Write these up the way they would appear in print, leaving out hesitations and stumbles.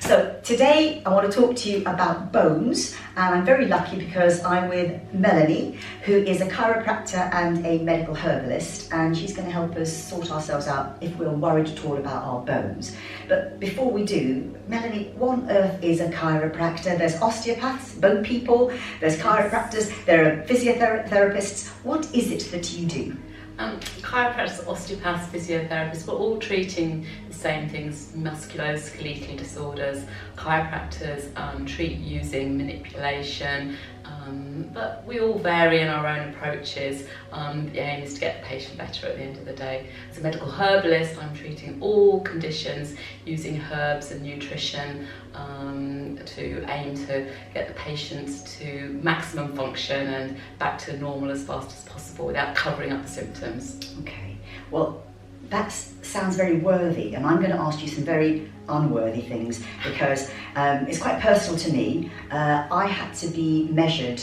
So today I want to talk to you about bones, and I'm very lucky because I'm with Melanie, who is a chiropractor and a medical herbalist, and she's going to help us sort ourselves out if we're worried at all about our bones. But before we do, Melanie, what on earth is a chiropractor? There's osteopaths, bone people, there's chiropractors, there are physiotherapists. What is it that you do? Chiropractors, osteopaths, physiotherapists, we're all treating the same things: musculoskeletal disorders. Chiropractors treat using manipulation, but we all vary in our own approaches. The aim is to get the patient better at the end of the day. As a medical herbalist, I'm treating all conditions using herbs and nutrition to aim to get the patients to maximum function and back to normal as fast as possible without covering up the symptoms. Okay, well, that sounds very worthy, and I'm going to ask you some very unworthy things because it's quite personal to me. I had to be measured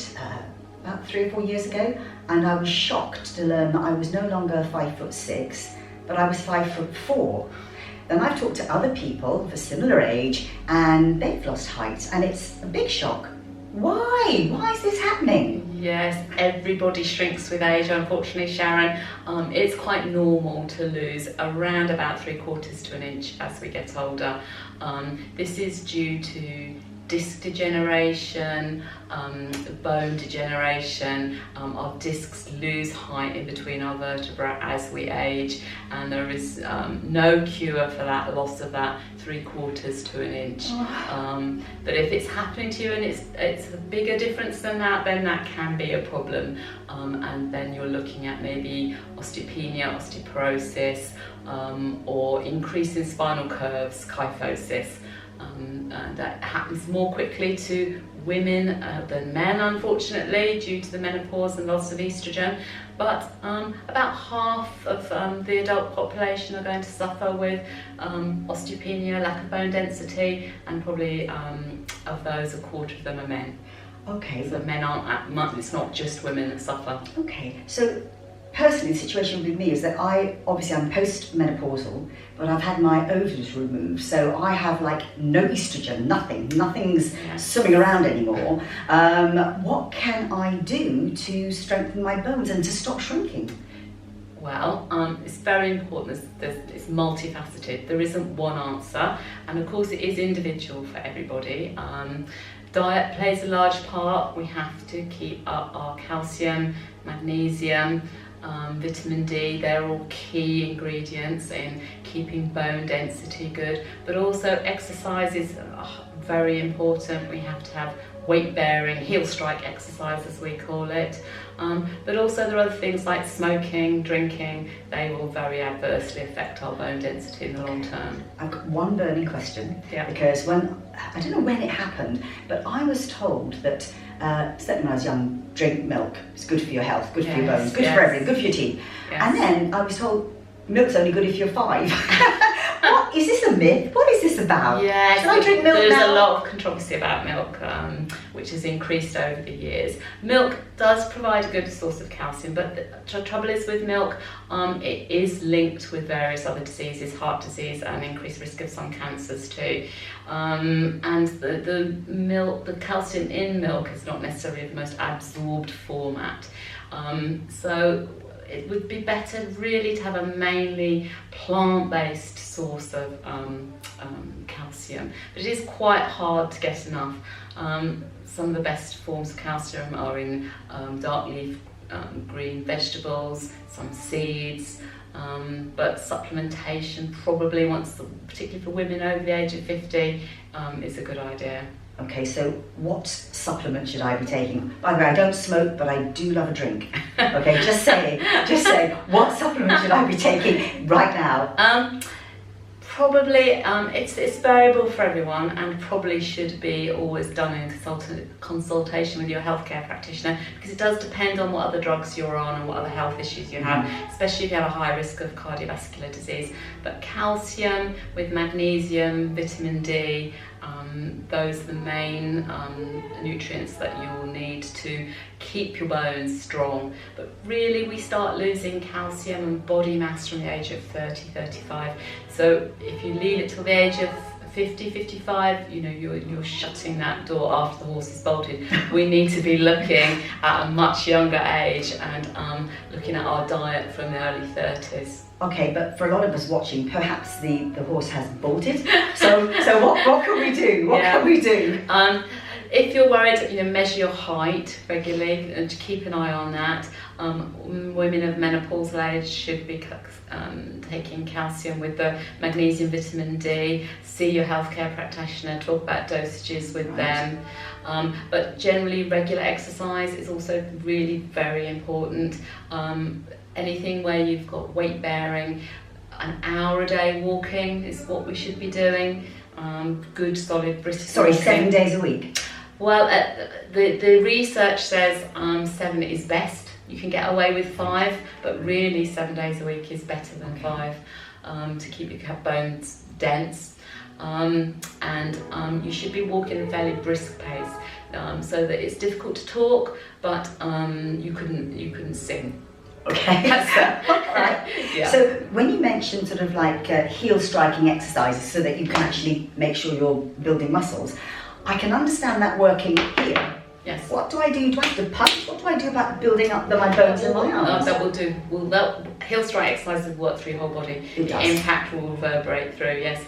about 3 or 4 years ago, and I was shocked to learn that I was no longer 5'6", but I was 5'4". Then I've talked to other people of a similar age, and they've lost height, and it's a big shock. Why? Why is this happening? Yes, everybody shrinks with age, unfortunately, Sharon. It's quite normal to lose around about 3/4 to an inch as we get older. This is due to disc degeneration, bone degeneration. Our discs lose height in between our vertebrae as we age, and there is no cure for that loss of that 3/4 to an inch. But if it's happening to you and it's a bigger difference than that, then that can be a problem, and then you're looking at maybe osteopenia, osteoporosis, or increase in spinal curves, kyphosis. That happens more quickly to women than men, unfortunately, due to the menopause and loss of estrogen. But about half of the adult population are going to suffer with osteopenia, lack of bone density, and probably of those, 1/4 of them are men. Okay. So men aren't at much, it's not just women that suffer. Okay, so personally, the situation with me is that I'm post-menopausal, but I've had my ovaries removed, so I have like no estrogen, nothing's swimming around anymore. What can I do to strengthen my bones and to stop shrinking? Well, it's very important. It's multifaceted. There isn't one answer, and of course it is individual for everybody. Diet plays a large part. We have to keep up our calcium, magnesium, vitamin D. They're all key ingredients in keeping bone density good, but also exercise is very important. We have to have weight bearing, heel strike exercise as we call it, but also there are other things like smoking, drinking. They will very adversely affect our bone density in the long term. I've got one burning question, Yeah. because I don't know when it happened, but I was told that certainly when I was young, drink milk. It's good for your health, good for your bones, good for everything, good for your teeth. Yes. And then I was told milk's only good if you're 5. What is this a myth? What is this about? Yes, should I drink milk there's now? a lot of controversy about milk, which has increased over the years. Milk does provide a good source of calcium, but the trouble is with milk, it is linked with various other diseases, heart disease, and increased risk of some cancers too. And the calcium in milk is not necessarily the most absorbed format. So it would be better really to have a mainly plant-based source of calcium, but it is quite hard to get enough. Some of the best forms of calcium are in dark leaf green vegetables, some seeds, but supplementation probably particularly for women over the age of 50, is a good idea. Okay, so what supplement should I be taking? By the way, I don't smoke, but I do love a drink. Okay, just say, what supplement should I be taking right now? Probably, it's variable for everyone, and probably should be always done in consultation with your healthcare practitioner, because it does depend on what other drugs you're on and what other health issues you have, especially if you have a high risk of cardiovascular disease. But calcium with magnesium, vitamin D, those are the main nutrients that you will need to keep your bones strong. But really we start losing calcium and body mass from the age of 30, 35. So if you leave it till the age of 50, 55, you know, you're shutting that door after the horse is bolted. We need to be looking at a much younger age and looking at our diet from the early 30s. Okay, but for a lot of us watching, perhaps the horse has bolted. So what can we do? What can we do? If you're worried, you know, measure your height regularly and keep an eye on that. Women of menopausal age should be taking calcium with the magnesium, vitamin D. See your healthcare practitioner, talk about dosages with them. But generally, regular exercise is also really very important. Anything where you've got weight bearing, an hour a day walking is what we should be doing. Good solid brisk walking. 7 days a week? Well, the research says 7 is best. You can get away with 5, but really 7 days a week is better than 5 to keep your bones dense. And you should be walking at a fairly brisk pace so that it's difficult to talk, but you couldn't sing. Okay. Yeah. So when you mentioned sort of like heel striking exercises so that you can actually make sure you're building muscles, I can understand that working here. Yes. What do I do? Do I have to punch? What do I do about building up my bones in my arms? That will do. Heel strike exercises work through your whole body. It does. The impact will reverberate through. Yes.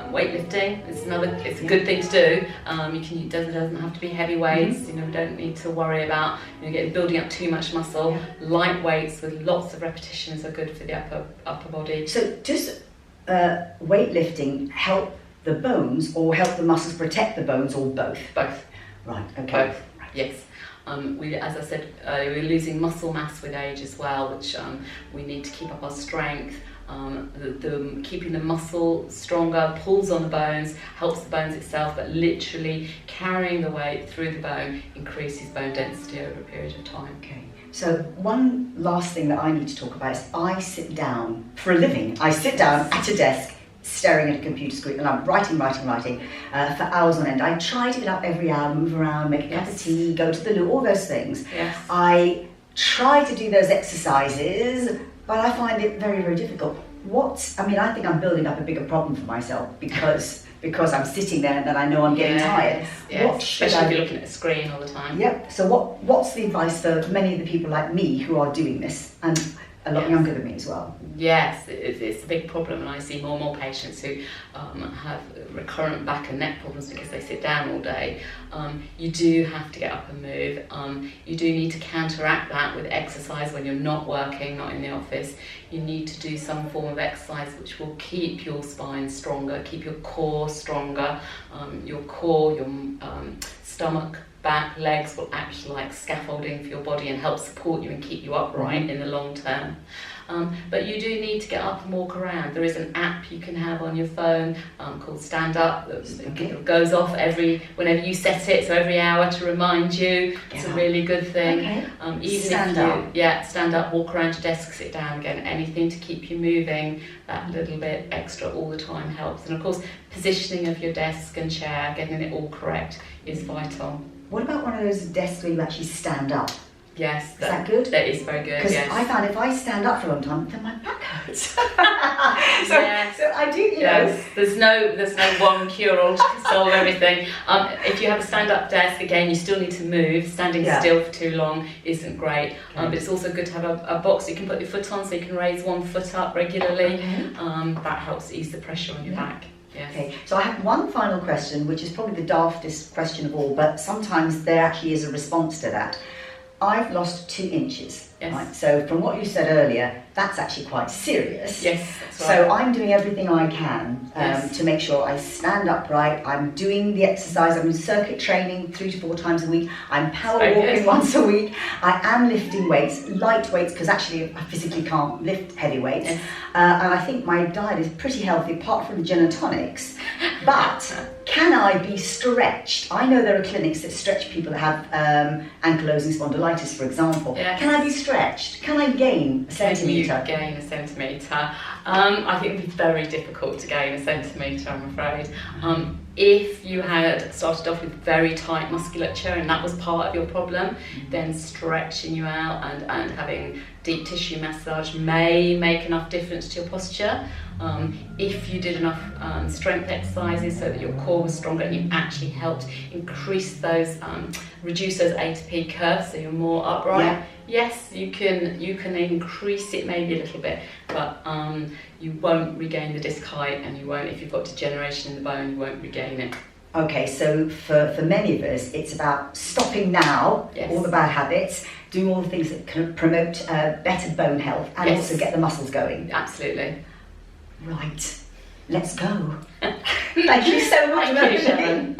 Weightlifting is it's a good thing to do. It doesn't have to be heavy weights. Mm-hmm. You know, don't need to worry about building up too much muscle. Yeah. Light weights with lots of repetitions are good for the upper body. So does weightlifting help the bones or help the muscles protect the bones, or both? Both. Right. Okay. Both. Yes. As I said earlier, we're losing muscle mass with age as well, which we need to keep up our strength. Keeping the muscle stronger pulls on the bones, helps the bones itself, but literally carrying the weight through the bone increases bone density over a period of time. Okay. So one last thing that I need to talk about is I sit down for a living. I sit down at a desk staring at a computer screen and I'm writing for hours on end. I try to get up every hour, move around, make a cup of tea, go to the loo, all those things. Yes. I try to do those exercises, but I find it very, very difficult. I think I'm building up a bigger problem for myself because I'm sitting there and then I know I'm getting tired. Yes. What should Especially I if you're looking at a screen all the time. Yep. So what's the advice for many of the people like me who are doing this and a lot younger than me as well? Yes, it's a big problem, and I see more and more patients who have recurrent back and neck problems because they sit down all day. You do have to get up and move. You do need to counteract that with exercise when you're not working, not in the office. You need to do some form of exercise which will keep your spine stronger, keep your core stronger. Your core, your stomach, back, legs will act like scaffolding for your body and help support you and keep you upright in the long term. But you do need to get up and walk around. There is an app you can have on your phone called Stand Up. It goes off whenever you set it, so every hour to remind you. It's a really good thing. Okay. Stand up, walk around your desk, sit down again. Anything to keep you moving that little bit extra all the time helps. And of course, positioning of your desk and chair, getting it all correct is vital. What about one of those desks where you actually stand up? Yes. Is that good? That is very good, Because yes. I found if I stand up for a long time, then my back hurts. So I do, Yes. There's no one cure-all to solve everything. If you have a stand-up desk, again, you still need to move. Standing still for too long isn't great. But it's also good to have a box you can put your foot on so you can raise one foot up regularly. That helps ease the pressure on your back. Yes. Okay, so I have one final question, which is probably the daftest question of all, but sometimes there actually is a response to that. I've lost 2 inches. Yes. Right? So from what you said earlier, that's actually quite serious. Yes, that's right. So I'm doing everything I can to make sure I stand upright. I'm doing the exercise. I'm in circuit training 3 to 4 times a week. I'm power walking once a week. I am lifting weights, light weights, because actually I physically can't lift heavy weights. Yes. And I think my diet is pretty healthy apart from the gin and tonics. But can I be stretched? I know there are clinics that stretch people that have ankylosing spondylitis, for example. Yes. Can I be stretched? Can I gain a centimetre? Can you gain a centimetre? I think it'd be very difficult to gain a centimetre, I'm afraid. If you had started off with very tight musculature and that was part of your problem, then stretching you out and having deep tissue massage may make enough difference to your posture. If you did enough strength exercises so that your core was stronger and you actually helped increase those, reduce those A to P curves so you're more upright, yes, you can increase it maybe a little bit, but you won't regain the disc height, and you won't, if you've got degeneration in the bone, you won't regain it. Okay, so for many of us, it's about stopping now, all the bad habits, doing all the things that can promote better bone health and also get the muscles going. Absolutely. Right, let's go. Thank you so much, Thank you, Melanie. Sharon.